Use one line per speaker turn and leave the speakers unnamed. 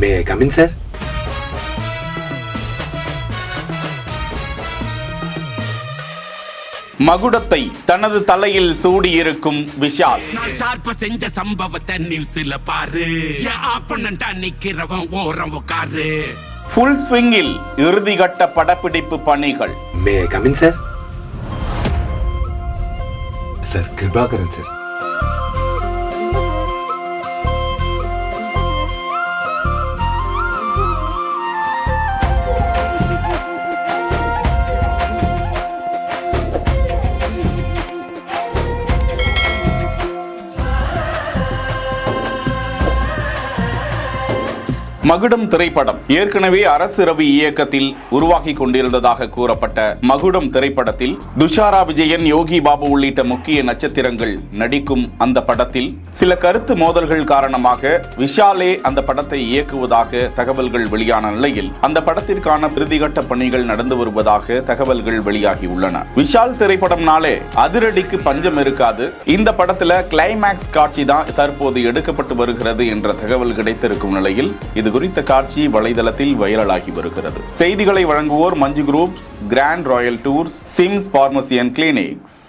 May I come in, sir?
மகுடத்தை தனது தலையில் சூடியிருக்கும் விஷால்.
நான் ஷார்ப்பா செஞ்ச சம்பவத்தை நியூஸ்ல பாரு. என் ஆப்பனண்டா நிக்கிறவன் ஓரம் உட்காரு.
ஃபுல் ஸ்விங்கில் இறுதிகட்ட படப்பிடிப்பு பணிகள்.
May I come in, sir? Sir, Kripakaran, sir.
மகுடம் திரைப்படம் ஏற்கனவே அரசு ரவி இயக்கத்தில் உருவாகி கொண்டிருந்ததாக கூறப்பட்ட மகுடம் திரைப்படத்தில் துஷாரா விஜயன், யோகி பாபு உள்ளிட்ட முக்கிய நட்சத்திரங்கள் நடிக்கும் அந்த படத்தில் சில கருத்து மோதல்கள் காரணமாக விஷாலே அந்த படத்தை இயக்குவதாக தகவல்கள் வெளியான நிலையில் அந்த படத்திற்கான இறுதிகட்ட பணிகள் நடந்து வருவதாக தகவல்கள் வெளியாகியுள்ளன. விஷால் திரைப்படம்னாலே அதிரடிக்கு பஞ்சம் இருக்காது. இந்த படத்துல கிளைமேக்ஸ் காட்சி தான் தற்போது எடுக்கப்பட்டு வருகிறது என்ற தகவல் கிடைத்திருக்கும் நிலையில் இது குறித்த காட்சி வலைதளத்தில் வைரலாகி வருகிறது. செய்திகளை வழங்குவோர் Manju groups, grand royal tours, Sims pharmacy and clinics.